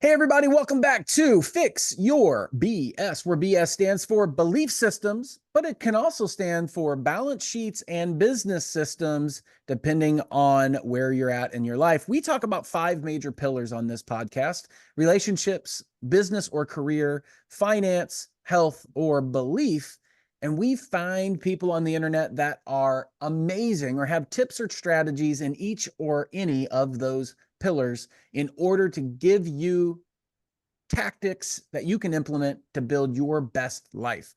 Hey, everybody, welcome back to Fix Your BS, where BS stands for belief systems, but it can also stand for balance sheets and business systems, depending on where you're at in your life. We talk about 5 major pillars on this podcast: relationships, business or career, finance, health, or belief. And we find people on the internet that are amazing or have tips or strategies in each or any of those pillars in order to give you tactics that you can implement to build your best life.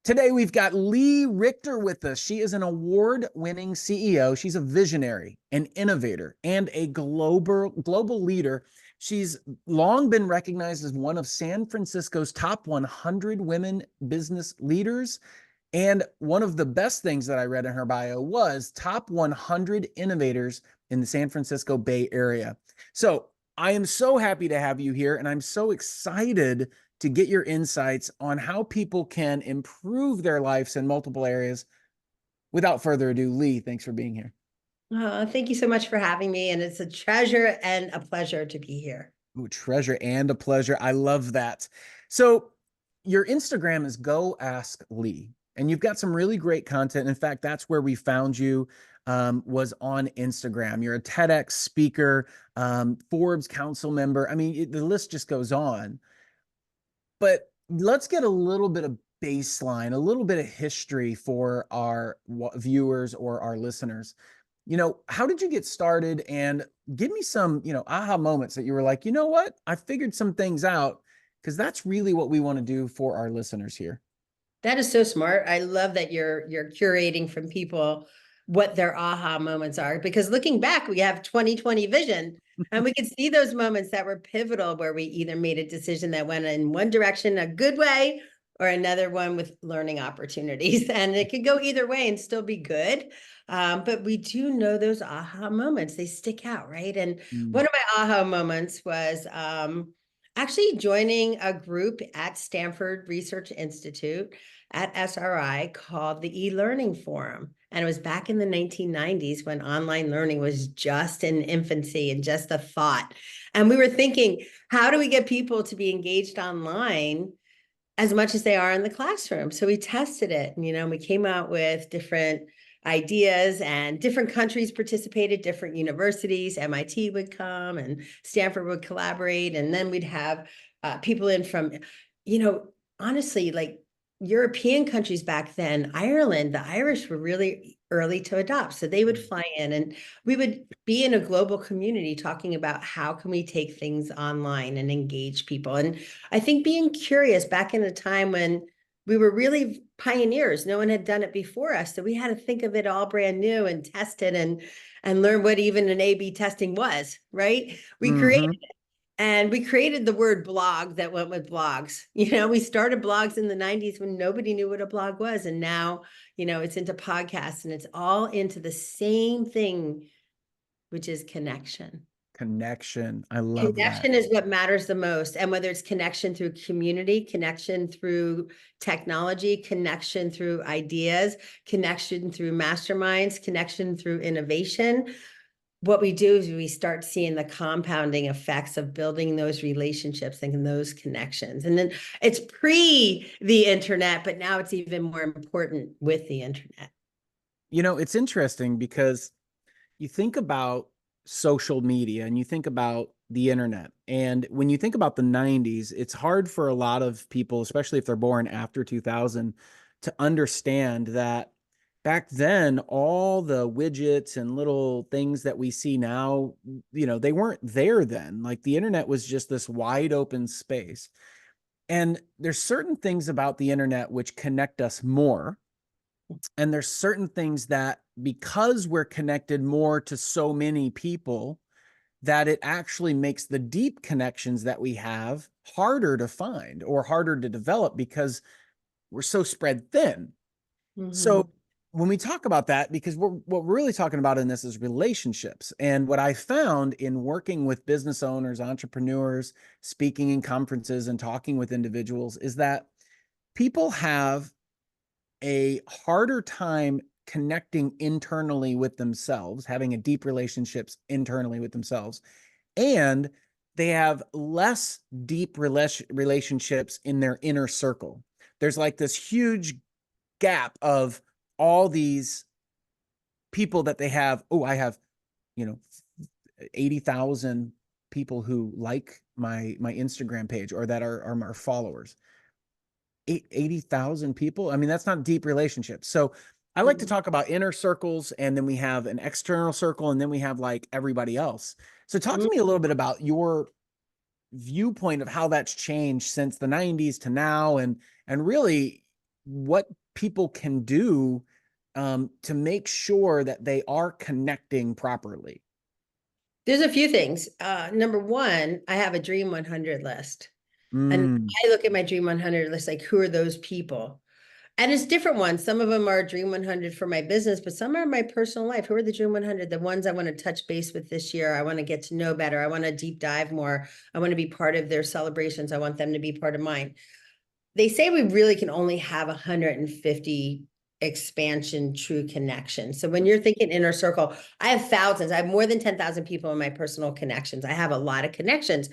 Today, we've got Lee Richter with us. She is an award-winning CEO. She's a visionary, an innovator, and a global leader. She's long been recognized as one of San Francisco's top 100 women business leaders. And one of the best things that I read in her bio was top 100 innovators in the San Francisco Bay Area. So I am so happy to have you here, and I'm so excited to get your insights on how people can improve their lives in multiple areas. Without further ado, Lee, thanks for being here. Thank you so much for having me, and it's a treasure and a pleasure to be here. Ooh, treasure and a pleasure. I love that. So your Instagram is Go Ask Lee, and you've got some really great content. In fact, that's where we found you, was on Instagram. You're a TEDx speaker, Forbes council member. I mean, the list just goes on. But let's get a little bit of baseline, a little bit of history for our viewers or our listeners. How did you get started? And give me some, aha moments that you were like, you know what? I figured some things out, because that's really what we want to do for our listeners here. That is so smart. I love that you're curating from people what their aha moments are, because looking back, we have 2020 vision, and we can see those moments that were pivotal, where we either made a decision that went in one direction, a good way, or another one with learning opportunities. And it could go either way and still be good. But we do know those aha moments, they stick out, right? And one of my aha moments was actually joining a group at Stanford Research Institute at SRI called the E-Learning Forum. And it was back in the 1990s when online learning was just in infancy and just a thought. And we were thinking, how do we get people to be engaged online as much as they are in the classroom? So we tested it, and we came out with different ideas, and different countries participated, different universities. MIT would come and Stanford would collaborate. And then we'd have people in from, honestly, like European countries back then. Ireland, the Irish were really early to adopt. So they would fly in, and we would be in a global community talking about how can we take things online and engage people. And I think being curious back in a time when we were really pioneers, no one had done it before us. So we had to think of it all brand new and test it and learn what even an A/B testing was, right? We created the word blog that went with blogs. We started blogs in the 90s when nobody knew what a blog was. And now, it's into podcasts, and it's all into the same thing, which is connection. Connection. I love that. Connection is what matters the most. And whether it's connection through community, connection through technology, connection through ideas, connection through masterminds, connection through innovation, what we do is we start seeing the compounding effects of building those relationships and those connections. And then it's pre the internet, but now it's even more important with the internet. It's interesting because you think about social media and you think about the internet. And when you think about the 90s, it's hard for a lot of people, especially if they're born after 2000, to understand that back then, all the widgets and little things that we see now, they weren't there then. Like, the internet was just this wide open space. And there's certain things about the internet which connect us more. And there's certain things that, because we're connected more to so many people, that it actually makes the deep connections that we have harder to find or harder to develop because we're so spread thin. So when we talk about that, because what we're really talking about in this is relationships. And what I found in working with business owners, entrepreneurs, speaking in conferences and talking with individuals is that people have a harder time connecting internally with themselves, having a deep relationships internally with themselves. And they have less deep relationships in their inner circle. There's like this huge gap of all these people that they have. Oh, I have, you know, 80,000 people who like my Instagram page or that are my followers. 80,000 people. I mean, that's not deep relationships. So I like to Mhm. talk about inner circles, and then we have an external circle, and then we have like everybody else. So talk to me a little bit about your viewpoint of how that's changed since the 90s to now, and really what people can do to make sure that they are connecting properly. There's a few things. Number one, I have a Dream 100 list. And Mm, I look at my Dream 100 list, like, who are those people? And it's different ones. Some of them are Dream 100 for my business, but some are my personal life. Who are the Dream 100? The ones I want to touch base with this year. I want to get to know better. I want to deep dive more. I want to be part of their celebrations. I want them to be part of mine. They say we really can only have 150 expansion true connections. So when you're thinking inner circle, I have thousands. I have more than 10,000 people in my personal connections. I have a lot of connections.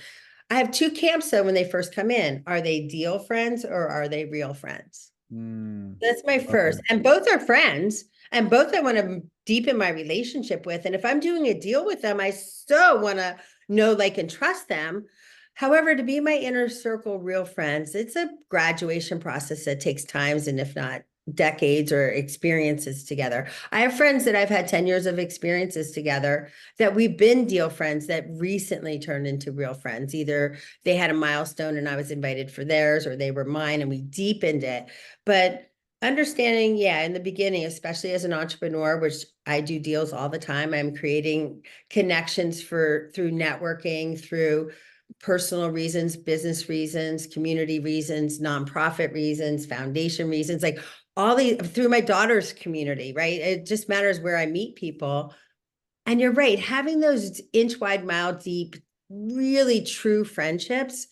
I have two camps though when they first come in. Are they deal friends or are they real friends? mm, That's my okay. first. And both are friends, and both I want to deepen my relationship with. And if I'm doing a deal with them, I so want to know, like, and trust them. However, to be my inner circle real friends, it's a graduation process that takes times and if not decades or experiences together. I have friends that I've had 10 years of experiences together that we've been deal friends that recently turned into real friends. Either they had a milestone and I was invited for theirs, or they were mine and we deepened it. But understanding, yeah, in the beginning, especially as an entrepreneur, which I do deals all the time, I'm creating connections for through networking, through personal reasons, business reasons, community reasons, nonprofit reasons, foundation reasons, like all these through my daughter's community, right? It just matters where I meet people. And you're right, having those inch wide, mile deep, really true friendships,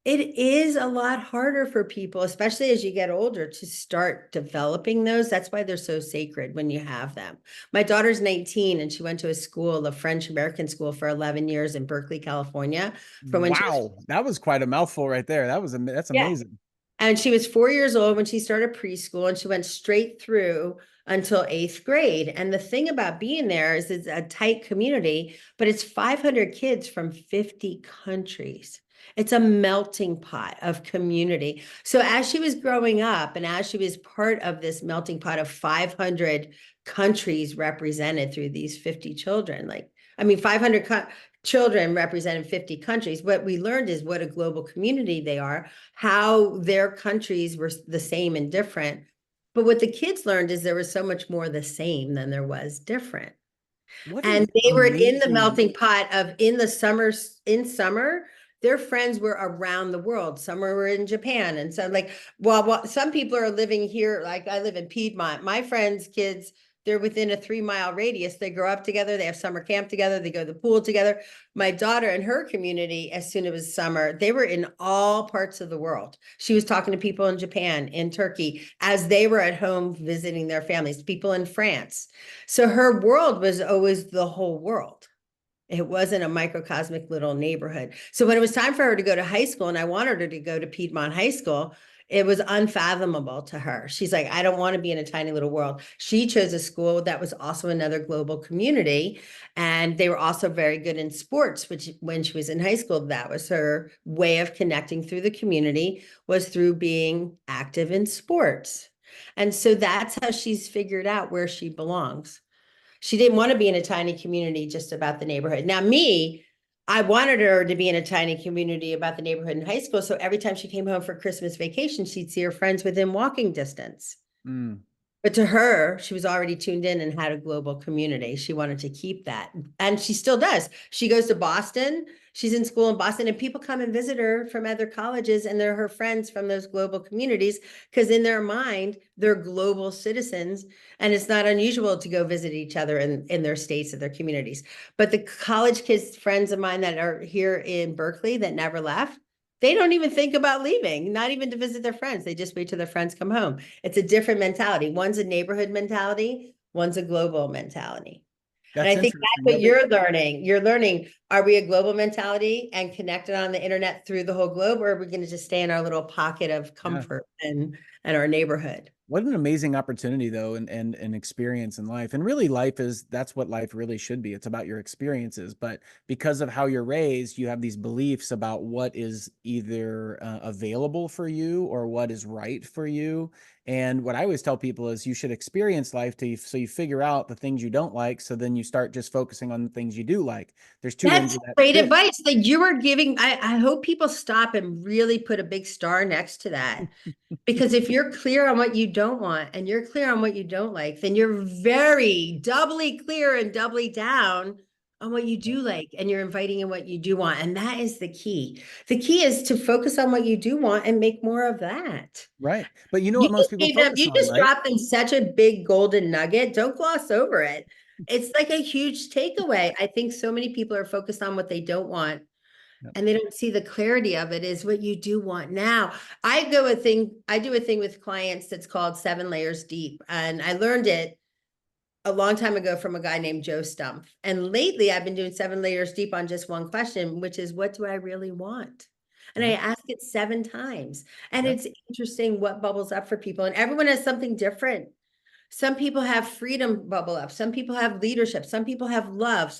it is a lot harder for people, especially as you get older, to start developing those. That's why they're so sacred when you have them. My daughter's 19 and she went to a school, a French American school, for 11 years in Berkeley, California, from when she was, Wow, that was quite a mouthful right there. That's yeah. amazing. And she was 4 years old when she started preschool, and she went straight through until eighth grade. And the thing about being there is it's a tight community, but it's 500 kids from 50 countries. It's a melting pot of community. So as she was growing up and as she was part of this melting pot of 500 countries represented through these 50 children, like, I mean, 500 children represented 50 countries. What we learned is what a global community they are, how their countries were the same and different. But what the kids learned is there was so much more the same than there was different. What And an they were in the amazing. melting pot of in summer, their friends were around the world. Some were in Japan. And so like, well, some people are living here. Like I live in Piedmont. My friends' kids, they're within a 3 mile radius. They grow up together. They have summer camp together. They go to the pool together. My daughter and her community, as soon as it was summer, they were in all parts of the world. She was talking to people in Japan, in Turkey, as they were at home visiting their families, people in France. So her world was always the whole world. It wasn't a microcosmic little neighborhood. So when it was time for her to go to high school, and I wanted her to go to Piedmont High School, it was unfathomable to her. She's like, I don't want to be in a tiny little world. She chose a school that was also another global community. And they were also very good in sports, which when she was in high school, that was her way of connecting through the community, was through being active in sports. And so that's how she's figured out where she belongs. She didn't want to be in a tiny community just about the neighborhood. Now, me, I wanted her to be in a tiny community about the neighborhood in high school. So every time she came home for Christmas vacation, she'd see her friends within walking distance. Mm. But to her, she was already tuned in and had a global community. She wanted to keep that. And she still does. She goes to Boston. She's in school in Boston, and people come and visit her from other colleges, and they're her friends from those global communities because, in their mind, they're global citizens. And it's not unusual to go visit each other in their states or their communities. But the college kids, friends of mine that are here in Berkeley that never left, they don't even think about leaving, not even to visit their friends. They just wait till their friends come home. It's a different mentality. One's a neighborhood mentality, one's a global mentality. And That's I think that's interesting. what you're learning. You're learning, are we a global mentality and connected on the internet through the whole globe, or are we going to just stay in our little pocket of Yeah. comfort and our neighborhood? What an amazing opportunity though, and an experience in life. And really that's what life really should be. It's about your experiences, but because of how you're raised, you have these beliefs about what is either available for you or what is right for you. And what I always tell people is you should experience life so you figure out the things you don't like, so then you start just focusing on the things you do like. There's two ends That's of that great stick. advice that you are giving. I hope people stop and really put a big star next to that. Because if you're clear on what you don't want and you're clear on what you don't like, then you're very doubly clear and doubly down on what you do like, and you're inviting in what you do want. And that is the key. The key is to focus on what you do want and make more of that. Right. But you know what most people focus You on, just right? dropped them such a big golden nugget. Don't gloss over it. It's like a huge takeaway. I think so many people are focused on what they don't want, Yep. and they don't see the clarity of it is what you do want now. I do a thing with clients that's called 7 layers deep. And I learned it a long time ago from a guy named Joe Stumpf. And lately I've been doing 7 layers deep on just one question, which is, what do I really want? And I Right. ask it 7 times. And Yep. it's interesting what bubbles up for people. And everyone has something different. Some people have freedom bubble up. Some people have leadership. Some people have love.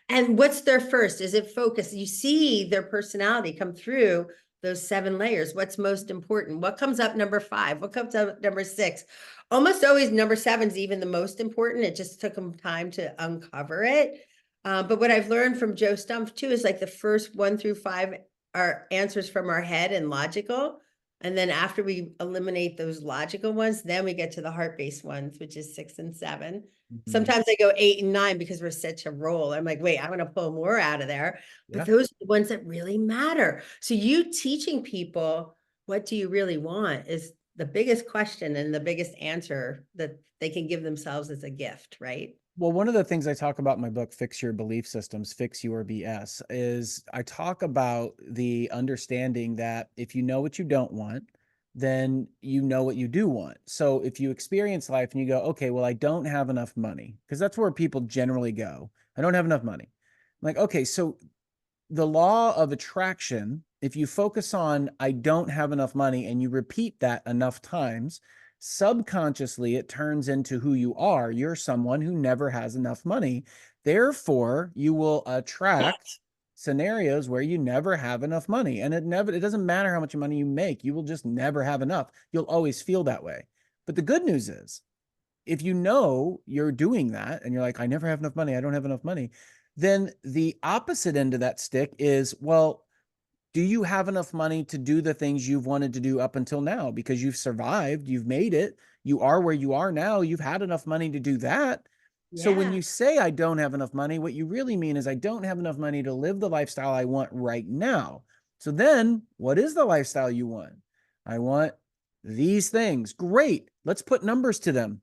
And what's their first? Is it focus? You see their personality come through those 7 layers. What's most important? What comes up number 5? What comes up number 6? Almost always number 7 is even the most important. It just took them time to uncover it. But what I've learned from Joe Stumpf too is like the first 1 through 5 are answers from our head and logical. And then after we eliminate those logical ones, then we get to the heart-based ones, which is 6 and 7. Mhm. Sometimes I go 8 and 9 because we're such a roll. I'm like, wait, I'm going to pull more out of there. But Yeah. those are the ones that really matter. So you teaching people, what do you really want, is the biggest question and the biggest answer that they can give themselves as a gift, right? Well, one of the things I talk about in my book, Fix Your Belief Systems, Fix Your BS, is I talk about the understanding that if you know what you don't want, then you know what you do want. So if you experience life and you go, okay, well, I don't have enough money, because that's where people generally go. I don't have enough money. I'm like, okay, so the law of attraction, if you focus on, I don't have enough money, and you repeat that enough times, subconsciously it turns into who you are. You're someone who never has enough money. Therefore, you will attract scenarios where you never have enough money. And it doesn't matter how much money you make, you will just never have enough. You'll always feel that way. But the good news is, if you know you're doing that and you're like, I never have enough money, I don't have enough money, then the opposite end of that stick is, well, do you have enough money to do the things you've wanted to do up until now? Because you've survived, you've made it, you are where you are now, you've had enough money to do that. So when Yeah. you say, I don't have enough money, what you really mean is, I don't have enough money to live the lifestyle I want right now. So then, what is the lifestyle you want? I want these things. Great. Let's put numbers to them.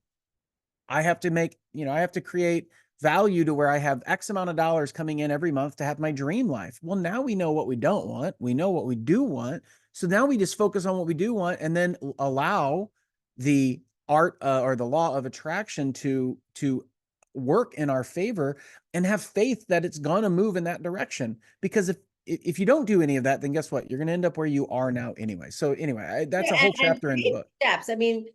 I have to I have to create value to where I have X amount of dollars coming in every month to have my dream life. Well, now we know what we don't want. We know what we do want. So now we just focus on what we do want, and then allow the art or the law of attraction to work in our favor, and have faith that it's going to move in that direction. Because if you don't do any of that, then guess what? You're going to end up where you are now anyway. So anyway, that's a Yeah, whole and chapter in the create book. steps. I mean,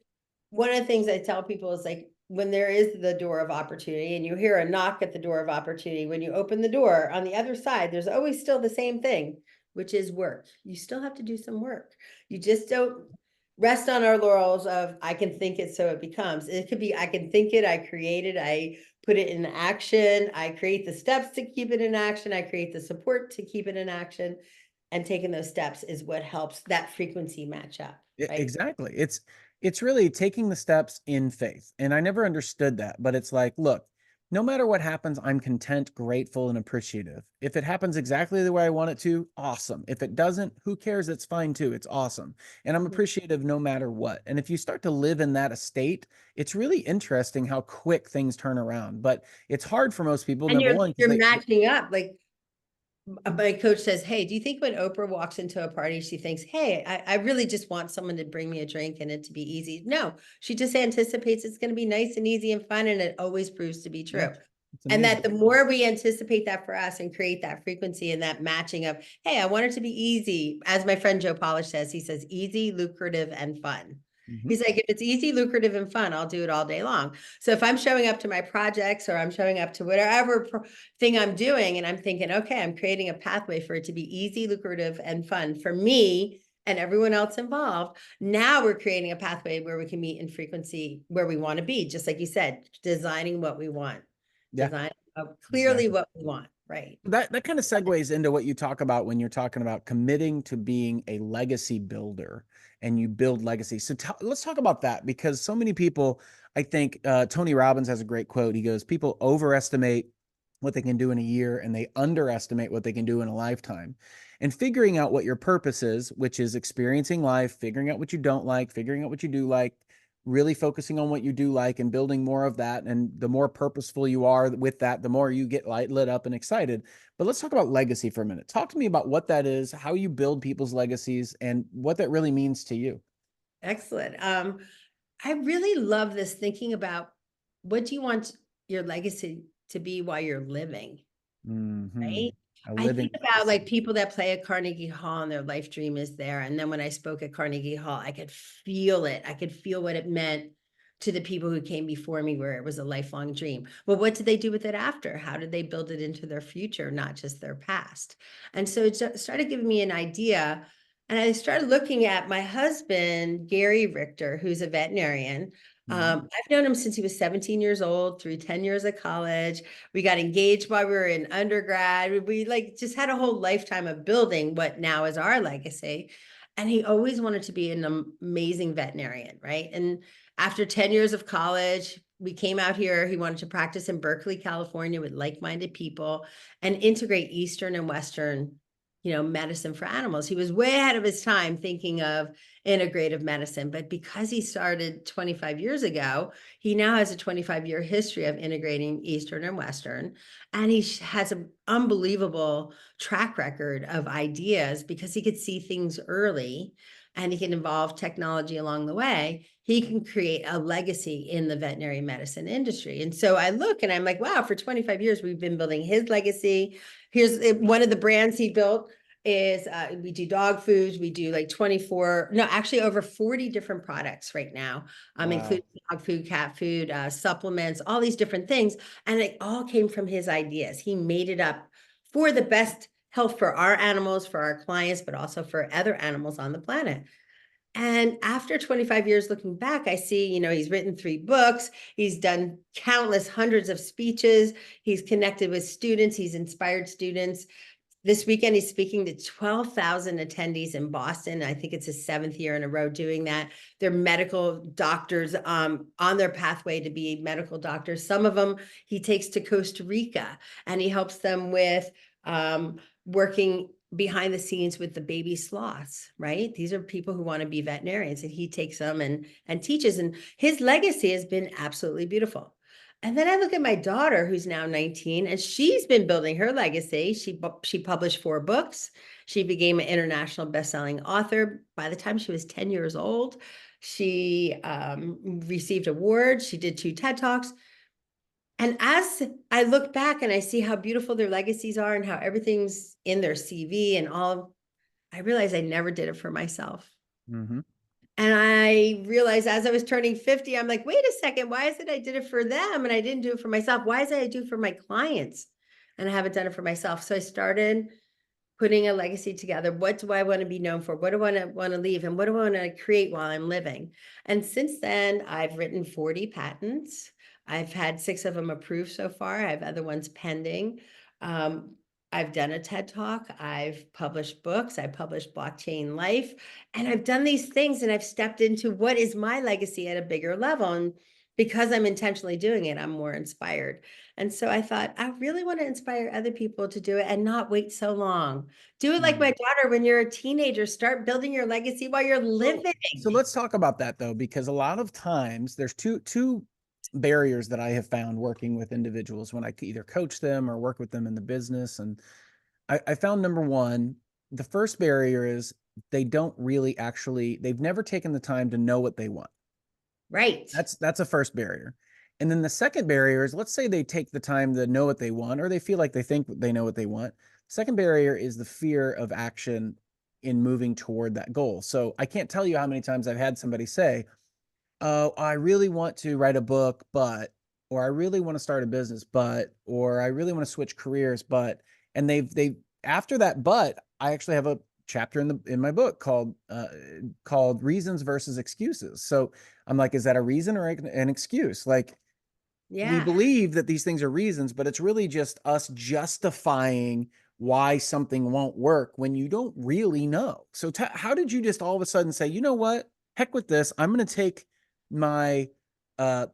one of the things I tell people is like, when there is the door of opportunity and you hear a knock at the door of opportunity, when you open the door on the other side, there's always still the same thing, which is work. You still have to do some work. You just don't rest on our laurels of, I can think it so it becomes. It could be, I can think it, I create it, I put it in action, I create the steps to keep it in action, I create the support to keep it in action. And taking those steps is what helps that frequency match up, right? Exactly. It's really taking the steps in faith. And I never understood that, but it's like, look, no matter what happens, I'm content, grateful, and appreciative. If it happens exactly the way I want it to, awesome. If it doesn't, who cares? It's fine too. It's awesome. And I'm appreciative no matter what. And if you start to live in that estate, it's really interesting how quick things turn around. But it's hard for most people, And number one, because you're matching up. Like my coach says, hey, do you think when Oprah walks into a party, she thinks, hey, I really just want someone to bring me a drink and it to be easy? No, she just anticipates it's going to be nice and easy and fun. And it always proves to be yeah, true. It's And amazing. that the more we anticipate that for us and create that frequency and that matching of, hey, I want it to be easy. As my friend Joe Polish says, he says, easy, lucrative, and fun. Mhm. He's like, if it's easy, lucrative, and fun, I'll do it all day long. So if I'm showing up to my projects or I'm showing up to whatever thing I'm doing and I'm thinking, okay, I'm creating a pathway for it to be easy, lucrative, and fun for me and everyone else involved. Now we're creating a pathway where we can meet in frequency where we want to be, just like you said, designing what we want, Yeah, design clearly exactly. what we want, right? That kind of segues into what you talk about when you're talking about committing to being a legacy builder and you build legacy. So let's talk about that because so many people, I think Tony Robbins has a great quote. He goes, people overestimate what they can do in a year and they underestimate what they can do in a lifetime. And figuring out what your purpose is, which is experiencing life, figuring out what you don't like, figuring out what you do like, really focusing on what you do like and building more of that. And the more purposeful you are with that, the more you get lit up and excited. But let's talk about legacy for a minute. Talk to me about what that is, how you build people's legacies, and what that really means to you. Excellent. I really love this thinking about what do you want your legacy to be while you're living, Mm-hmm. right? A I living think about legacy. like people that play at Carnegie Hall and their life dream is there. And then when I spoke at Carnegie Hall, I could feel it. I could feel what it meant to the people who came before me, where it was a lifelong dream. Well, what did they do with it after? How did they build it into their future, not just their past? And so it started giving me an idea. And I started looking at my husband, Gary Richter, who's a veterinarian. Mhm. I've known him since he was 17 years old, through 10 years of college. We got engaged while we were in undergrad. We like just had a whole lifetime of building what now is our legacy. And he always wanted to be an amazing veterinarian, right? And after 10 years of college, we came out here. He wanted to practice in Berkeley, California with like-minded people and integrate Eastern and Western, medicine for animals. He was way ahead of his time thinking of integrative medicine, but because he started 25 years ago, he now has a 25-year history of integrating Eastern and Western, and he has an unbelievable track record of ideas because he could see things early and he can involve technology along the way. He can create a legacy in the veterinary medicine industry. And so I look and I'm like, wow, for 25 years, we've been building his legacy. Here's one of the brands he built is we do dog foods. We do like 24, no, actually over 40 different products right now, including Wow. dog food, cat food, supplements, all these different things. And it all came from his ideas. He made it up for the best health for our animals, for our clients, but also for other animals on the planet. And after 25 years looking back, I see, he's written 3 books. He's done countless hundreds of speeches. He's connected with students. He's inspired students. This weekend, he's speaking to 12,000 attendees in Boston. I think it's his 7th year in a row doing that. They're medical doctors on their pathway to be medical doctors. Some of them he takes to Costa Rica and he helps them with working behind the scenes with the baby sloths, right? These are people who want to be veterinarians and he takes them and teaches. And his legacy has been absolutely beautiful. And then I look at my daughter, who's now 19, and she's been building her legacy. She published 4 books. She became an international bestselling author. By the time she was 10 years old, she received awards. She did 2 TED Talks. And as I look back and I see how beautiful their legacies are and how everything's in their CV and all, I realized I never did it for myself. Mm-hmm. And I realized as I was turning 50, I'm like, wait a second, why is it I did it for them and I didn't do it for myself? Why is it I do it for my clients and I haven't done it for myself? So I started putting a legacy together. What do I want to be known for? What do I want to leave? And what do I want to create while I'm living? And since then, I've written 40 patents. I've had 6 of them approved so far. I have other ones pending. Um, I've done a TED Talk. I've published books. I published Blockchain Life. And I've done these things and I've stepped into what is my legacy at a bigger level. And because I'm intentionally doing it, I'm more inspired. And so I thought, I really want to inspire other people to do it and not wait so long. Do it like my daughter when you're a teenager. Start building your legacy while you're So, living. so let's talk about that though, because a lot of times there's two barriers that I have found working with individuals when I either coach them or work with them in the business. And I found number one, the first barrier is they don't really actually, they've never taken the time to know what they want. Right. That's a first barrier. And then the second barrier is, let's say they take the time to know what they want, or they feel like they think they know what they want. Second barrier is the fear of action in moving toward that goal. So I can't tell you how many times I've had somebody say, oh, I really want to write a book, but, or I really want to start a business, but, or I really want to switch careers, but, and after that, but I actually have a chapter in my book called reasons versus excuses. So I'm like, is that a reason or an excuse? Like, we Yeah. believe that these things are reasons, but it's really just us justifying why something won't work when you don't really know. So how did you just all of a sudden say, you know what, heck with this, I'm going to take my uh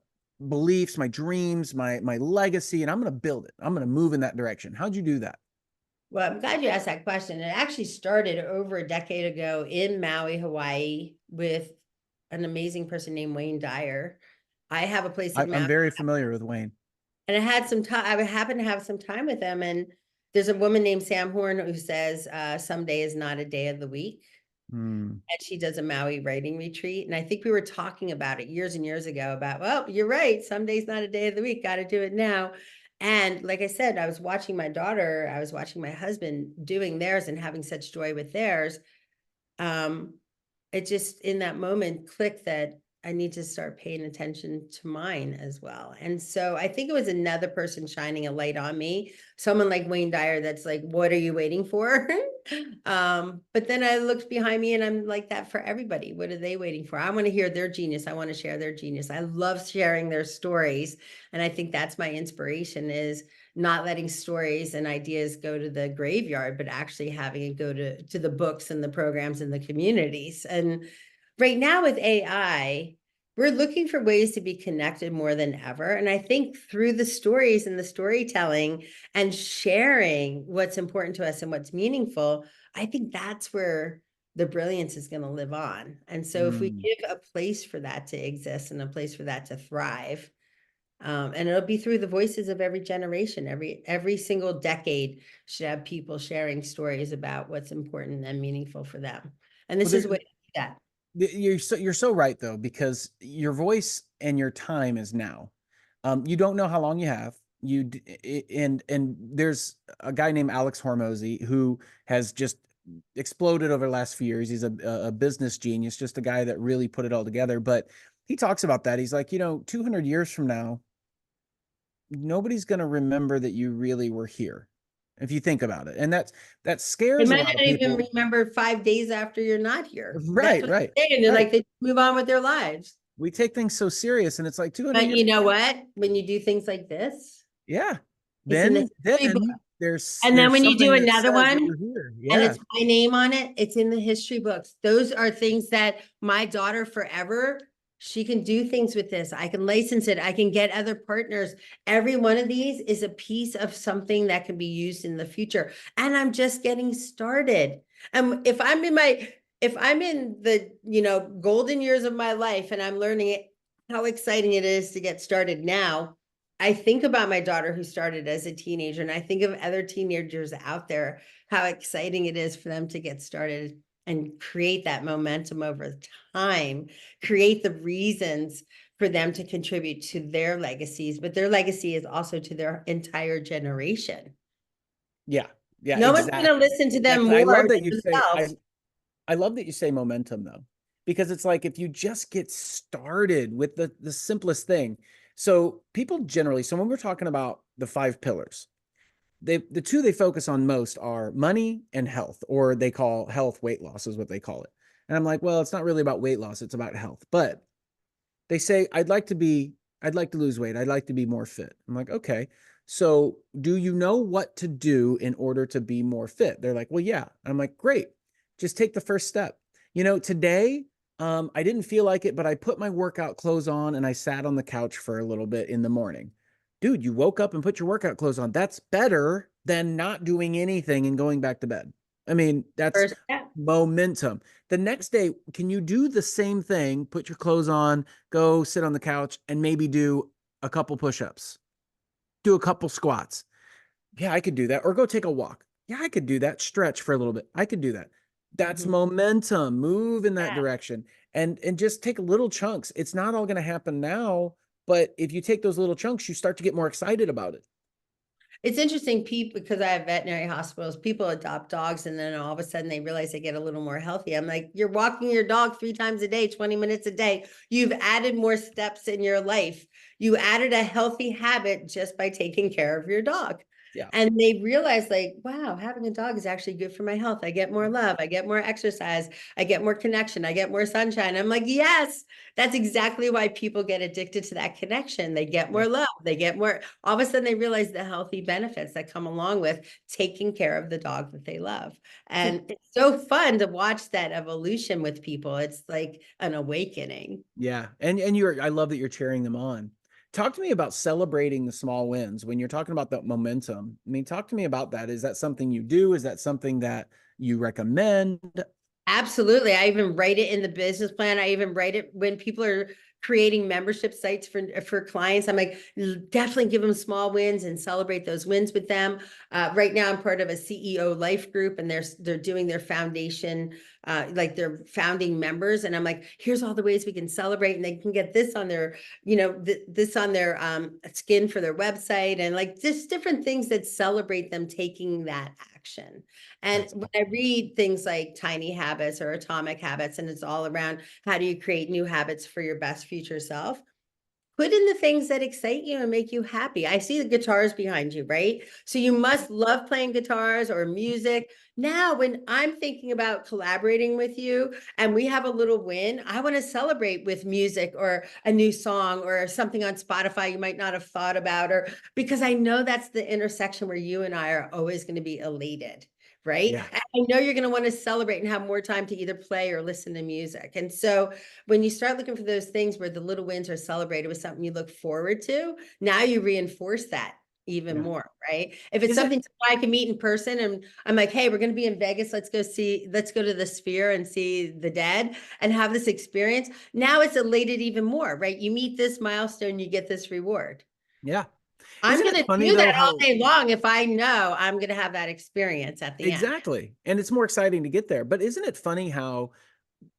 beliefs, my dreams, my legacy, and I'm going to build it, I'm going to move in that direction? How'd you do that? Well, I'm glad you asked that question. It actually started over a decade ago in Maui, Hawaii, with an amazing person named Wayne Dyer. I have a place in I'm Maui, very familiar with Wayne. and I had some time. I happened to have some time with him, and there's a woman named Sam Horn who says, "Someday is not a day of the week." Hmm. And she does a Maui writing retreat. And I think we were talking about it years and years ago about, well, you're right. Some days not a day of the week. Got to do it now. And like I said, I was watching my daughter, I was watching my husband doing theirs and having such joy with theirs. Um, it just in that moment clicked that I need to start paying attention to mine as well. And so I think it was another person shining a light on me, someone like Wayne Dyer that's like, what are you waiting for? But then I looked behind me and I'm like that for everybody. What are they waiting for? I want to hear their genius. I want to share their genius. I love sharing their stories. And I think that's my inspiration, is not letting stories and ideas go to the graveyard, but actually having it go to the books and the programs and the communities. And right now with AI, we're looking for ways to be connected more than ever. And I think through the stories and the storytelling and sharing what's important to us and what's meaningful, I think that's where the brilliance is going to live on. And so if we Hmm. give a place for that to exist and a place for that to thrive, and it'll be through the voices of every generation, every single decade should have people sharing stories about what's important and meaningful for them. And Well, this is what that. you're so right though, because your voice and your time is now. You don't know how long you have. And there's a guy named Alex Hormozy who has just exploded over the last few years. He's a business genius, just a guy that really put it all together. But he talks about that. He's like, 200 years from now, nobody's going to remember that you really were here, if you think about it. And that They scares a might lot of not even people. remember 5 days after you're not here. That's Right, what right, they say. And they're right. like, they move on with their lives. We take things so serious, and it's like 200 But years. you know what? When you do things like this, Yeah. it's in the history book. Then there's And then there's when you do something that another says that one, you're here. and Yeah. it's my name on it, it's in the history books. Those are things that my daughter forever, she can do things with this. I can license it. I can get other partners. Every one of these is a piece of something that can be used in the future. And I'm just getting started. And if I'm in the, golden years of my life and I'm learning it, how exciting it is to get started now. I think about my daughter who started as a teenager, and I think of other teenagers out there, how exciting it is for them to get started and create that momentum over time, create the reasons for them to contribute to their legacies, but their legacy is also to their entire generation. Yeah. Yeah, No one's going to exactly. listen to them Exactly. I more love that you than say themselves. I love that you say momentum though, because it's like if you just get started with the simplest thing. So people generally, so when we're talking about the five pillars, the two they focus on most are money and health, or they call health weight loss is what they call it. And I'm like, well, it's not really about weight loss, it's about health. But they say, I'd like to lose weight. I'd like to be more fit. I'm like, okay. So do you know what to do in order to be more fit? They're like, well, yeah. I'm like, great. Just take the first step. Today, I didn't feel like it, but I put my workout clothes on and I sat on the couch for a little bit in the morning. Dude, you woke up and put your workout clothes on. That's better than not doing anything and going back to bed. I mean, that's First step. momentum. The next day, can you do the same thing? Put your clothes on, go sit on the couch, and maybe do a couple push-ups, do a couple squats. Yeah, I could do that. Or go take a walk. Yeah, I could do that. Stretch for a little bit. I could do that. That's Mhm. momentum. Move in that Yeah. direction. And just take little chunks. It's not all going to happen now, But if you take those little chunks, you start to get more excited about it. It's interesting, people, because I have veterinary hospitals, people adopt dogs and then all of a sudden they realize they get a little more healthy. I'm like, you're walking your dog 3 times a day, 20 minutes a day. You've added more steps in your life. You added a healthy habit just by taking care of your dog. Yeah. And they realize, like, wow, having a dog is actually good for my health. I get more love. I get more exercise. I get more connection. I get more sunshine. I'm like, yes, that's exactly why people get addicted to that connection. They get Yeah. more love. They get more, all of a sudden they realize the healthy benefits that come along with taking care of the dog that they love. And it's so fun to watch that evolution with people. It's like an awakening. Yeah. And I love that you're cheering them on. Talk to me about celebrating the small wins when you're talking about that momentum. I mean, talk to me about that. Is that something you do? Is that something that you recommend? Absolutely. I even write it in the business plan. I even write it when people are creating membership sites for clients. I'm like, definitely give them small wins and celebrate those wins with them. Right now, I'm part of a CEO life group, and they're doing their foundation, like their founding members. And I'm like, here's all the ways we can celebrate, and they can get this on their, this on their skin for their website, and like just different things that celebrate them taking that action. And That's when awesome. I read things like Tiny Habits or Atomic Habits, and it's all around how do you create new habits for your best future self, put in the things that excite you and make you happy. I see the guitars behind you, right? So you must love playing guitars or music. Now, when I'm thinking about collaborating with you and we have a little win, I want to celebrate with music or a new song or something on Spotify you might not have thought about, or because I know that's the intersection where you and I are always going to be elated. Right. Yeah. And I know you're going to want to celebrate and have more time to either play or listen to music. And so when you start looking for those things where the little wins are celebrated with something you look forward to, now you reinforce that even Yeah. more, right? If it's Is it something I can meet in person and I'm like, hey, we're going to be in Vegas. Let's go to the Sphere and see the Dead and have this experience. Now it's elated even more, right? You meet this milestone, you get this reward. yeah. I'm Isn't going it to funny do though that all how day long if I know I'm going to have that experience at the end. exactly. And it's more exciting to get there. But isn't it funny how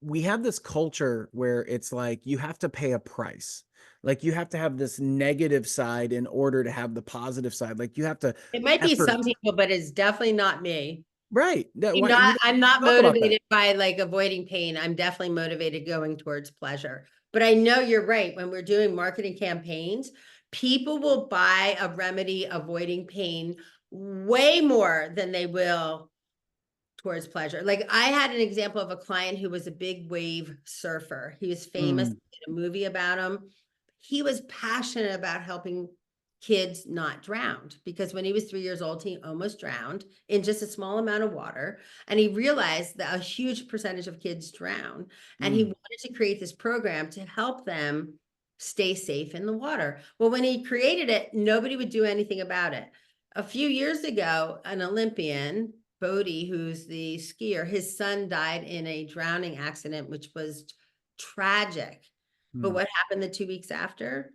we have this culture where it's like you have to pay a price. Like you have to have this negative side in order to have the positive side. Like you have to It might be some effort. people, but it's definitely not me. Right. That I'm why not, you I'm not talk about that. motivated by like avoiding pain. I'm definitely motivated going towards pleasure. But I know you're right. When we're doing marketing campaigns, people will buy a remedy avoiding pain way more than they will towards pleasure. Like I had an example of a client who was a big wave surfer. He was famous, Mm, did a movie about him. He was passionate about helping kids not drowned, because when he was 3 years old, he almost drowned in just a small amount of water. And he realized that a huge percentage of kids drown. And he mm, wanted to create this program to help them stay safe in the water. Well, when he created it, nobody would do anything about it. A few years ago, an Olympian, Bodie, who's the skier, his son died in a drowning accident, which was tragic. But mm. what happened the 2 weeks after?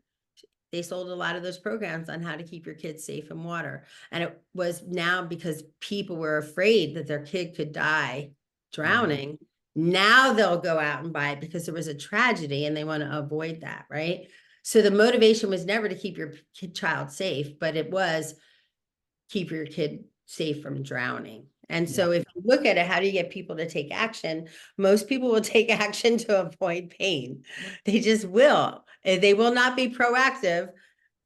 They sold a lot of those programs on how to keep your kids safe in water. And it was now because people were afraid that their kid could die Right. drowning. Now they'll go out and buy it because there was a tragedy and they want to avoid that, right? So the motivation was never to keep your child safe, but it was keep your kid safe from drowning. And Yeah. so if you look at it, how do you get people to take action? Most people will take action to avoid pain. They just will. They will not be proactive.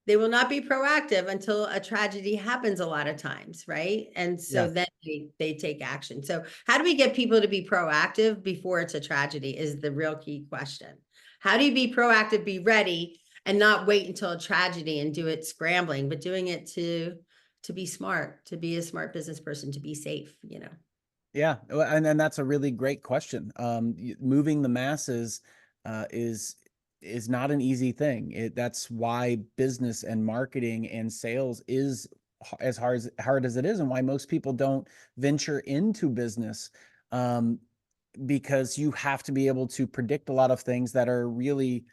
They will not be proactive until a tragedy happens a lot of times, right? And so Yeah. then they take action. So how do we get people to be proactive before it's a tragedy is the real key question. How do you be proactive, be ready, and not wait until a tragedy and do it scrambling, but doing it to be smart, to be a smart business person, to be safe, Yeah. And that's a really great question. Moving the masses is not an easy thing. That's why business and marketing and sales is as hard as it is, and why most people don't venture into business. Um, because you have to be able to predict a lot of things that are really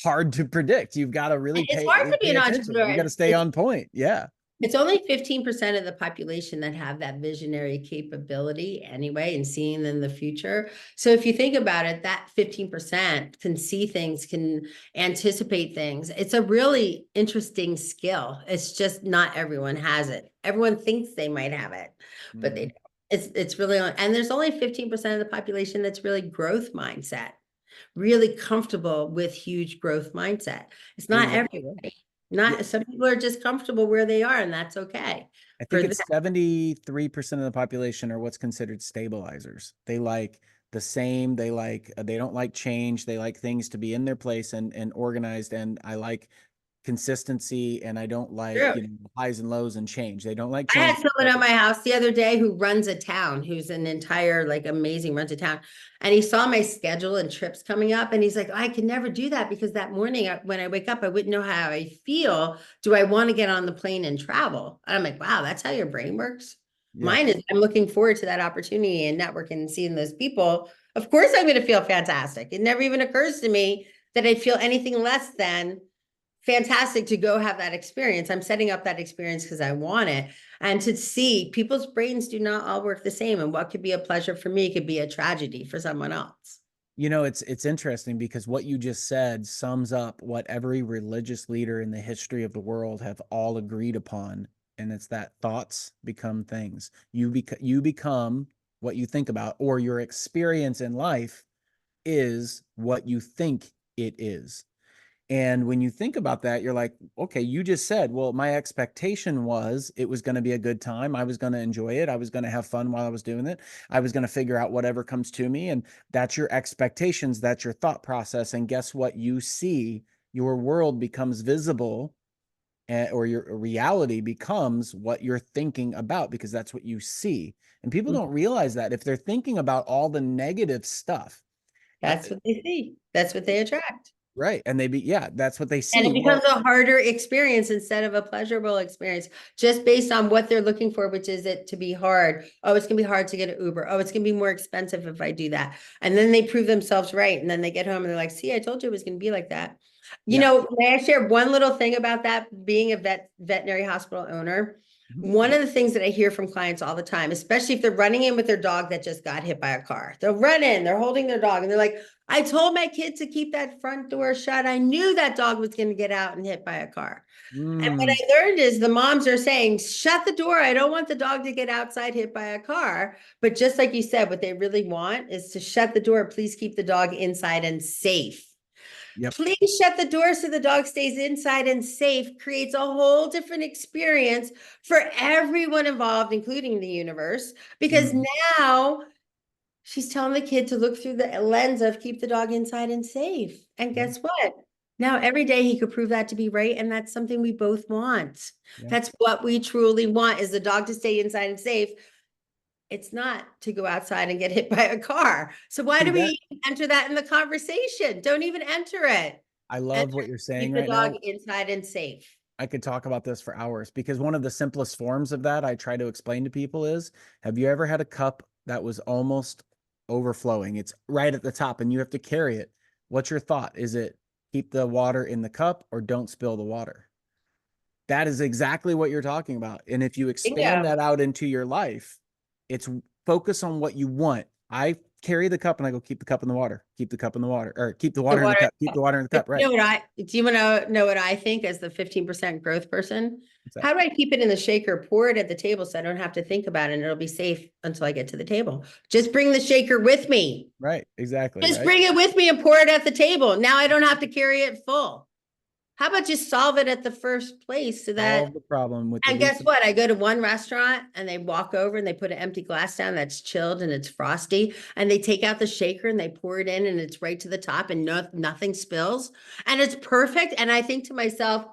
hard to predict. You've got to really It's hard to be pay an attention. You got entrepreneur. to stay on point. Yeah. It's only 15% of the population that have that visionary capability anyway, and seeing in the future. So if you think about it, that 15% can see things, can anticipate things. It's a really interesting skill. It's just not everyone has it. Everyone thinks they might have it, but they Mhm. don't. It's really, and there's only 15% of the population that's really growth mindset, really comfortable with huge growth mindset. It's not Exactly. everybody. Yeah, Not, some people are just comfortable where they are, and that's okay. I For think them, it's 73% of the population are what's considered stabilizers. They like the same, they don't like change. They like things to be in their place and organized. And I like consistency, and I don't like, true. highs and lows and change. They don't like I had change. someone at my house the other day who runs a town, who's an entire, like, amazing, runs a town. And he saw my schedule and trips coming up. And he's like, I can never do that because that morning when I wake up, I wouldn't know how I feel. Do I want to get on the plane and travel? And I'm like, wow, that's how your brain works. Yeah. Mine is, I'm looking forward to that opportunity and networking and seeing those people. Of course, I'm going to feel fantastic. It never even occurs to me that I'd feel anything less than fantastic to go have that experience. I'm setting up that experience because I want it. And to see people's brains do not all work the same. And what could be a pleasure for me could be a tragedy for someone else. It's interesting because what you just said sums up what every religious leader in the history of the world have all agreed upon, and it's that thoughts become things. You become what you think about, or your experience in life is what you think it is. And when you think about that, you're like, okay, you just said, well, my expectation was it was going to be a good time. I was going to enjoy it. I was going to have fun while I was doing it. I was going to figure out whatever comes to me. And that's your expectations. That's your thought process. And guess what? You see, your world becomes visible, or your reality becomes what you're thinking about, because that's what you see. And people don't realize that if they're thinking about all the negative stuff, uh, That's what they see. That's what they attract. right. And yeah, that's what they And see. it Well, becomes a harder experience instead of a pleasurable experience, just based on what they're looking for, which is it to be hard. Oh, it's going to be hard to get an Uber. Oh, it's going to be more expensive if I do that. And then they prove themselves right. And then they get home and they're like, see, I told you it was going to be like that. yeah. May I share one little thing about that, being a veterinary hospital owner? Mhm. One of the things that I hear from clients all the time, especially if they're running in with their dog that just got hit by a car, they'll run in, they're holding their dog, and they're like, I told my kid to keep that front door shut. I knew that dog was going to get out and hit by a car. And what Mm, I learned is the moms are saying, shut the door. I don't want the dog to get outside hit by a car. But just like you said, what they really want is to shut the door. Please keep the dog inside and safe. yep. Please shut the door so the dog stays inside and safe, creates a whole different experience for everyone involved, including the universe, because Mm, now she's telling the kid to look through the lens of keep the dog inside and safe. And yeah. guess what? Now every day he could prove that to be right. And that's something we both want. Yeah. That's what we truly want, is the dog to stay inside and safe. It's not to go outside and get hit by a car. So why See do that? we enter that in the conversation? Don't even enter it. I love Enter what you're saying keep the right dog now. inside and safe. I could talk about this for hours, because one of the simplest forms of that I try to explain to people is, have you ever had a cup that was almost overflowing? It's right at the top and you have to carry it. What's your thought? Is it keep the water in the cup or don't spill the water? That is exactly what you're talking about. And if you expand Bingo. that out into your life, it's focus on what you want. I carry the cup and I go, keep the cup in the water, keep the cup in the water, or keep the The water in the water. cup, keep the water in the But cup. Right. do you want to know what I think as the 15% growth person? What's that? How do I keep it in the shaker, pour it at the table so I don't have to think about it and it'll be safe until I get to the table? Just bring the shaker with me. Right. Exactly. Just Right. bring it with me and pour it at the table. Now I don't have to carry it full. How about just solve it at the first place so that, Solve the problem with the and least. guess what? I go to one restaurant and they walk over and they put an empty glass down that's chilled and it's frosty, and they take out the shaker and they pour it in and it's right to the top and nothing spills and it's perfect. And I think to myself,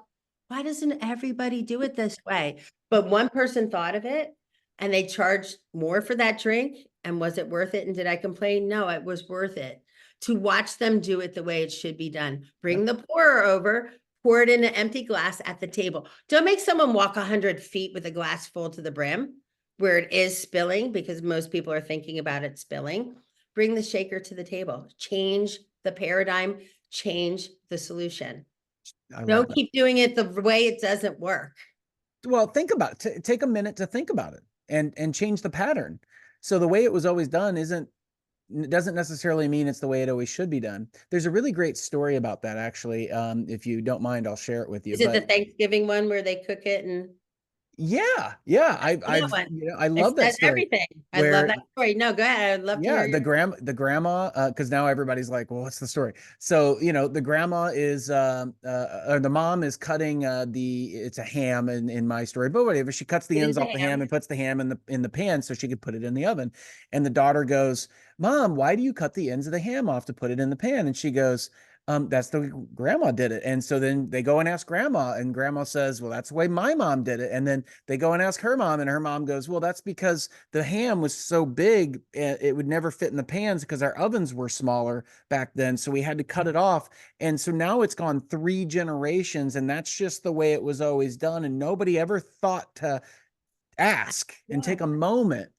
why doesn't everybody do it this way? But one person thought of it and they charged more for that drink. And was it worth it? And did I complain? No, it was worth it to watch them do it the way it should be done. Yep. Bring the pourer over, pour it in an empty glass at the table. Don't make someone walk 100 feet with a glass full to the brim where it is spilling, because most people are thinking about it spilling. Bring the shaker to the table. Change the paradigm, change the solution. I love Don't that. keep doing it the way it doesn't work. Well, think about it. Take a minute to think about it and change the pattern. So the way it was always done isn't doesn't necessarily mean it's the way it always should be done. There's a really great story about that, actually. If you don't mind, I'll share it with you. Is it the But Thanksgiving one where they cook it and yeah, yeah, that one? I It's love that that's story everything. I love where that story. No, go ahead. I'd love to yeah, hear your. the grandma, because now everybody's like, well, what's the story? So, the grandma is, or the mom is cutting it's a ham in my story, but whatever. She cuts the It is ends a off the ham ham. and puts the ham in the pan so she could put it in the oven. And the daughter goes, Mom, why do you cut the ends of the ham off to put it in the pan? And she goes, that's the grandma did it. And so then they go and ask grandma, and grandma says, well, that's the way my mom did it. And then they go and ask her mom, and her mom goes, well, that's because the ham was so big, it would never fit in the pans because our ovens were smaller back then. So we had to cut it off. And so now it's gone 3 generations, and that's just the way it was always done. And nobody ever thought to ask and Yeah. take a moment.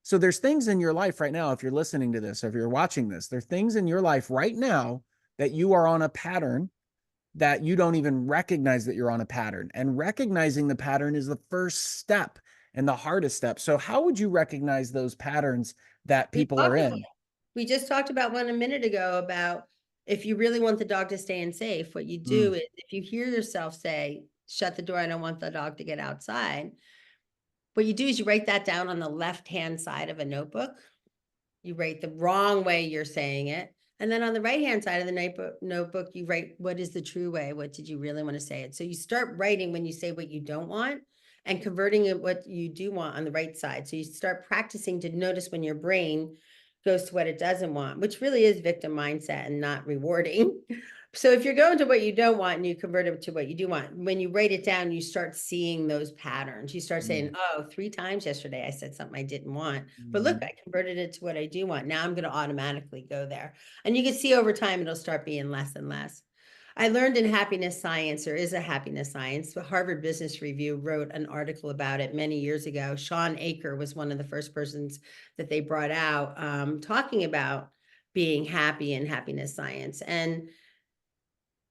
So there's things in your life right now, if you're listening to this, or if you're watching this, there are things in your life right now that you are on a pattern that you don't even recognize that you're on a pattern. And recognizing the pattern is the first step and the hardest step. So, how would you recognize those patterns that We people are talked about in? we just talked about one a minute ago about if you really want the dog to stay in safe, what you Mm, do is if you hear yourself say, shut the door, I don't want the dog to get outside. What you do is you write that down on the left-hand side of a notebook. You write the wrong way you're saying it. And then on the right-hand side of the notebook, you write what is the true way? What did you really want to say it? So you start writing when you say what you don't want and converting it what you do want on the right side. So you start practicing to notice when your brain goes to what it doesn't want, which really is victim mindset and not rewarding. So if you're going to what you don't want and you convert it to what you do want, when you write it down, you start seeing those patterns. You start mm, saying, oh, 3 times yesterday I said something I didn't want. But look, mhm, I converted it to what I do want. Now I'm going to automatically go there. And you can see over time, it'll start being less and less. I learned in happiness science, there is a happiness science. The Harvard Business Review wrote an article about it many years ago. Sean Aker was one of the first persons that they brought out talking about being happy in happiness science. And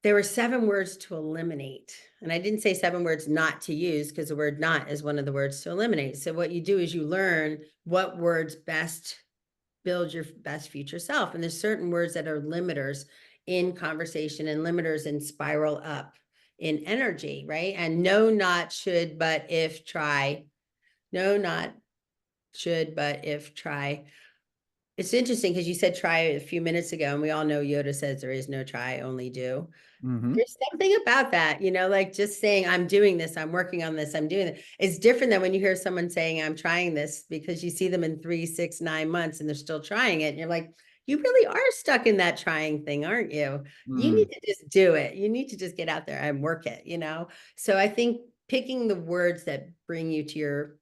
there were 7 words to eliminate. And I didn't say 7 words not to use because the word not is one of the words to eliminate. So what you do is you learn what words best build your best future self. And there's certain words that are limiters in conversation and limiters in spiral up in energy, right? And no, not, should, but, if, try. No, not, should, but, if, try. It's interesting because you said try a few minutes ago, and we all know Yoda says there is no try, only do. mhm, There's something about that, like just saying, I'm doing this, I'm working on this, I'm doing it. It's different than when you hear someone saying, I'm trying this, because you see them in 3, 6, 9 months and they're still trying it. And you're like, you really are stuck in that trying thing, aren't you? You need mm, to just do it. You need to just get out there and work it. So I think picking the words that bring you to your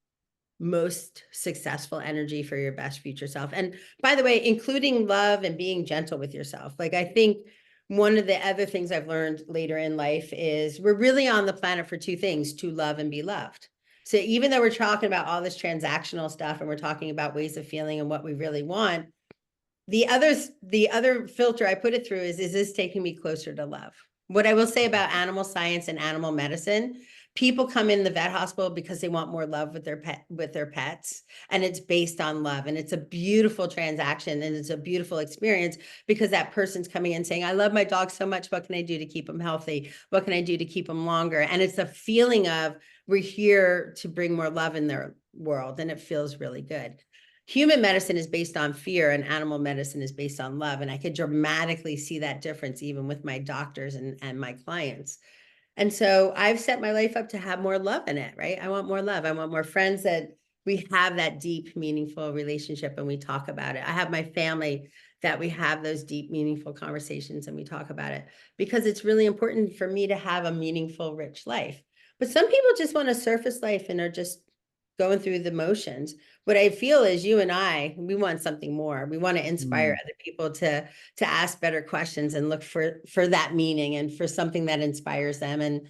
most successful energy for your best future self. And by the way, including love and being gentle with yourself. Like, I think one of the other things I've learned later in life is we're really on the planet for 2 things: to love and be loved. So even though we're talking about all this transactional stuff and we're talking about ways of feeling and what we really want, the other filter I put it through is this taking me closer to love? What I will say about animal science and animal medicine, people come in the vet hospital because they want more love with their pets, and it's based on love, and it's a beautiful transaction, and it's a beautiful experience because that person's coming in saying, I love my dog so much, what can I do to keep him healthy? What can I do to keep him longer? And it's a feeling of, we're here to bring more love in their world, and it feels really good. Human medicine is based on fear, and animal medicine is based on love. And I could dramatically see that difference even with my doctors and my clients. And so I've set my life up to have more love in it, right? I want more love. I want more friends that we have that deep, meaningful relationship and we talk about it. I have my family that we have those deep, meaningful conversations and we talk about it, because it's really important for me to have a meaningful, rich life. But some people just want a surface life and are just going through the motions. What I feel is you and we want something more. We want to inspire mm. other people to ask better questions and look for that meaning and for something that inspires them. And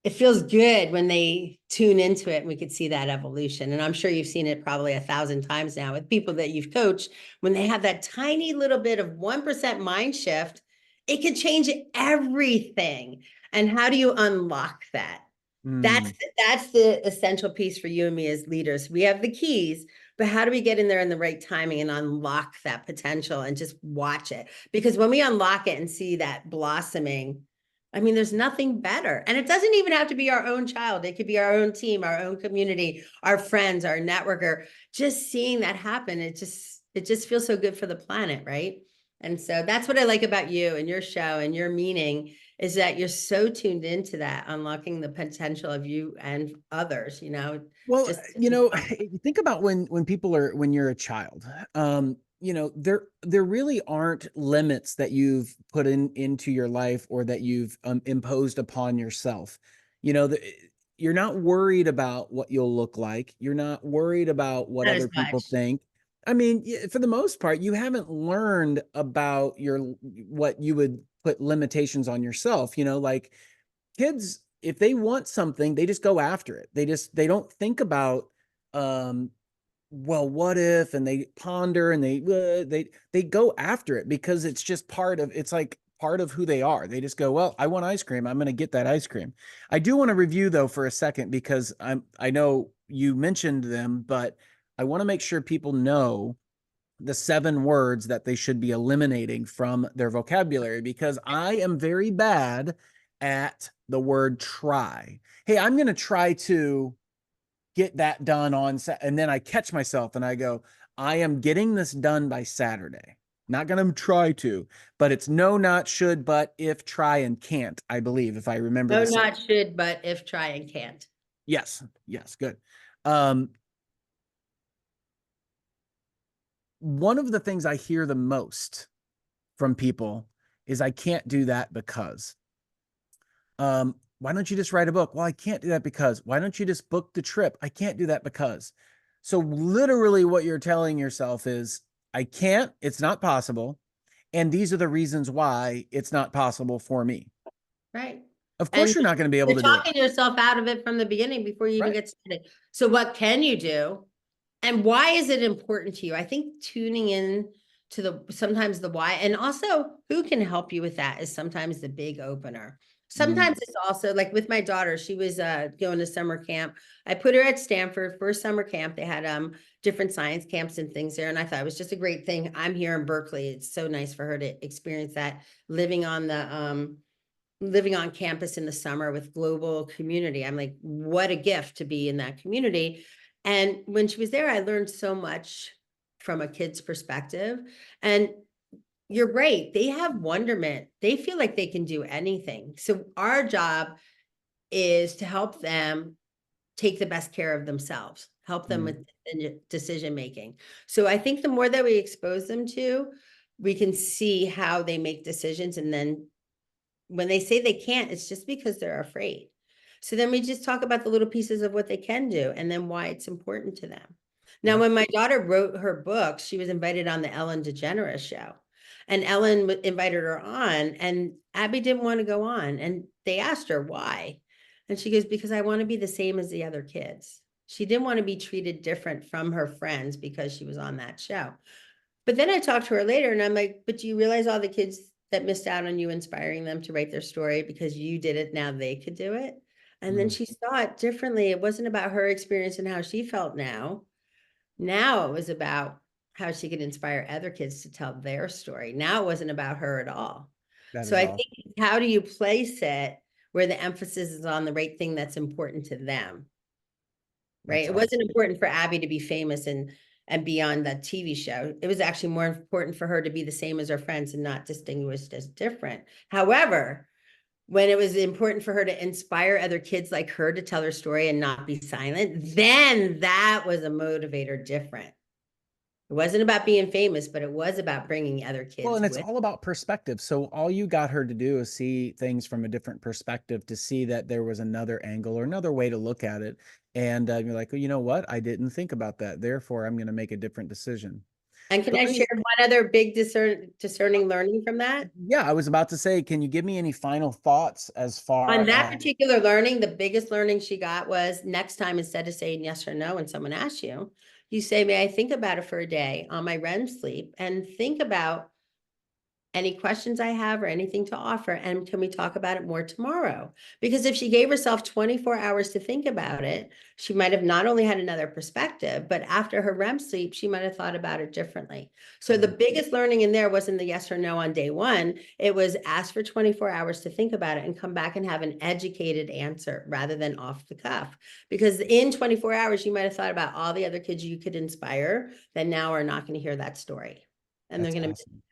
it feels good when they tune into it and we could see that evolution. And I'm sure you've seen it probably 1,000 times now with people that you've coached. When they have that tiny little bit of 1% mind shift, it could change everything. And how do you unlock that? That's Mm. that's the essential piece for you and me as leaders. We have the keys, but how do we get in there in the right timing and unlock that potential and just watch it? Because when we unlock it and see that blossoming, I mean, there's nothing better. And it doesn't even have to be our own child. It could be our own team, our own community, our friends, our networker. Just seeing that happen, it just feels so good for the planet, right? And so that's what I like about you and your show and your meaning is that you're so tuned into that, unlocking the potential of you and others, Well, just to be fun. think about when you're a child. There really aren't limits that you've put into your life or that you've imposed upon yourself. You know, you're not worried about what you'll look like. You're not worried about what Not as other people much. think. I mean, for the most part, you haven't learned about what you would put limitations on yourself. Like kids, if they want something, they just go after it. They don't think about um well, what if, and they ponder and they go after it because it's like part of who they are. They just go, well, I want ice cream, I'm going to get that ice cream. I do want to review though for a second because I know you mentioned them, but I want to make sure people know the 7 words that they should be eliminating from their vocabulary because I am very bad at the word try. Hey, I'm going to try to get that done and then I catch myself and I go, I am getting this done by Saturday. Not going to try to, but it's no, not should, but if, try, and can't, I believe, if I remember No, the set. not should, but if try and can't. Yes. Yes. Good. Um, One of the things I hear the most from people is I can't do that because. Why don't you just write a book? Well, I can't do that because. Why don't you just book the trip? I can't do that because. So literally what you're telling yourself is I can't, it's not possible, and these are the reasons why it's not possible for me. Right. Of And course you're not going to be able you're to do it. talking yourself out of it from the beginning before you even Right. get started. So what can you do? And why is it important to you? I think tuning in to sometimes the why, and also who can help you with that is sometimes the big opener. Mm, Sometimes it's also like with my daughter, she was going to summer camp. I put her at Stanford for summer camp. They had different science camps and things there. And I thought it was just a great thing. I'm here in Berkeley. It's so nice for her to experience that living on campus in the summer with global community. I'm like, what a gift to be in that community. And when she was there, I learned so much from a kid's perspective. And you're right, they have wonderment. They feel like they can do anything. So our job is to help them take the best care of themselves, help them mm, with decision making. So I think the more that we expose them to, we can see how they make decisions, and then when they say they can't, it's just because they're afraid. So then we just talk about the little pieces of what they can do and then why it's important to them. Now, yeah. when my daughter wrote her book, she was invited on the Ellen DeGeneres show. And Ellen invited her on, and Abby didn't want to go on. And they asked her why. And she goes, because I want to be the same as the other kids. She didn't want to be treated different from her friends because she was on that show. But then I talked to her later and I'm like, but do you realize all the kids that missed out on you inspiring them to write their story because you did it, now they could do it? And then Mm, she saw it differently. It wasn't about her experience and how she felt now. Now it was about how she could inspire other kids to tell their story. Now it wasn't about her at all. that So is I awesome. think, how do you place it where the emphasis is on the right thing that's important to them? Right. That's It awesome. wasn't important for Abby to be famous and be on that TV show. It was actually more important for her to be the same as her friends and not distinguished as different. However, when it was important for her to inspire other kids like her to tell her story and not be silent, then that was a motivator different. It wasn't about being famous, but it was about bringing other Well, kids and it's with. all about perspective. So all you got her to do is see things from a different perspective to see that there was another angle or another way to look at it. And you're like, well, you know what? I didn't think about that. Therefore, I'm going to make a different decision. And can So I share one other big discerning learning from that? yeah, I was about to say, can you give me any final thoughts as far On that as, particular learning, the biggest learning she got was next time, instead of saying yes or no when someone asks you, you say, may I think about it for a day on my REM sleep and think about any questions I have or anything to offer, and can we talk about it more tomorrow? Because if she gave herself 24 hours to think about it, she might have not only had another perspective, but after her REM sleep, she might have thought about it differently. So the biggest learning in there wasn't the yes or no on day one. It was ask for 24 hours to think about it and come back and have an educated answer rather than off the cuff. Because in 24 hours, you might have thought about all the other kids you could inspire that now are not going to hear that story. And they're That's going to, awesome.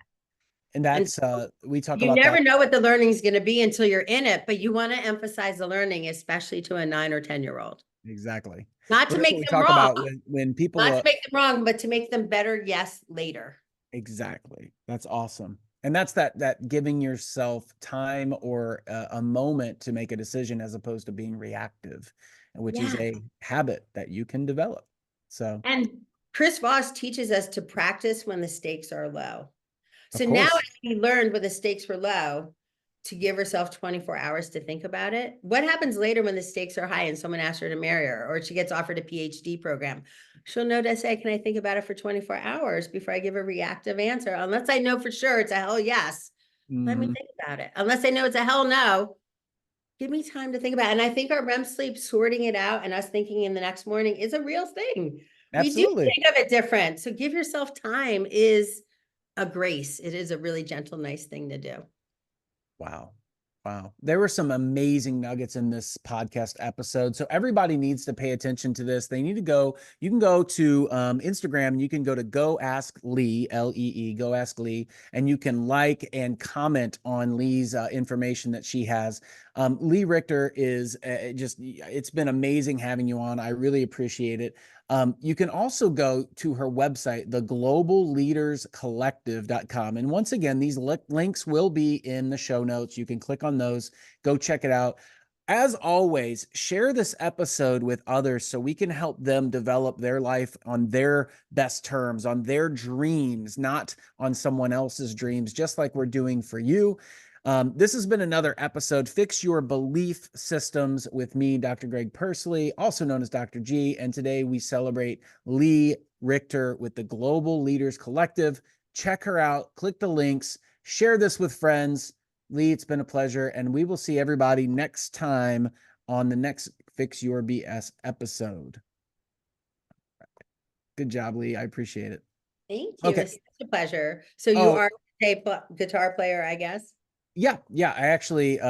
And and that's, we talk you about never that. know what the learning is going to be until you're in it, but you want to emphasize the learning, especially to a 9 or 10-year-old. Exactly. Not Well, to that's make what we them talk wrong, about when people, not to make them wrong, but to make them better, yes, later. exactly. That's awesome. And that's that giving yourself time or a moment to make a decision as opposed to being reactive, which is Yeah. a habit that you can develop. So, And Chris Voss teaches us to practice when the stakes are low. of So now course. we learned when the stakes were low to give herself 24 hours to think about it. What happens later when the stakes are high and someone asks her to marry her, or she gets offered a PhD program? She'll know to say, can I think about it for 24 hours before I give a reactive answer? Unless I know for sure it's a hell yes, let me Mhm. think about it. Unless I know it's a hell no, give me time to think about it. And I think our REM sleep sorting it out and us thinking in the next morning is a real thing. We do Absolutely. think of it different. So give yourself time is a grace. It is a really gentle, nice thing to do. Wow. Wow. There were some amazing nuggets in this podcast episode. So everybody needs to pay attention to this. They need to go, you can go to Instagram and you can go to Go Ask Lee, Lee, Go Ask Lee, and you can like and comment on Lee's information that she has. Lee Richter is it's been amazing having you on. I really appreciate it. You can also go to her website, thegloballeaderscollective.com. And once again, these links will be in the show notes. You can click on those, go check it out. As always, share this episode with others so we can help them develop their life on their best terms, on their dreams, not on someone else's dreams, just like we're doing for you. This has been another episode, Fix Your Belief Systems, with me, Dr. Greg Persley, also known as Dr. G. And today we celebrate Lee Richter with the Global Leaders Collective. Check her out, click the links, share this with friends. Lee, it's been a pleasure. And we will see everybody next time on the next Fix Your BS episode. Good job, Lee. I appreciate it. Thank you. Okay. It's such a pleasure. So you Oh, are a guitar player, I guess? yeah. I actually,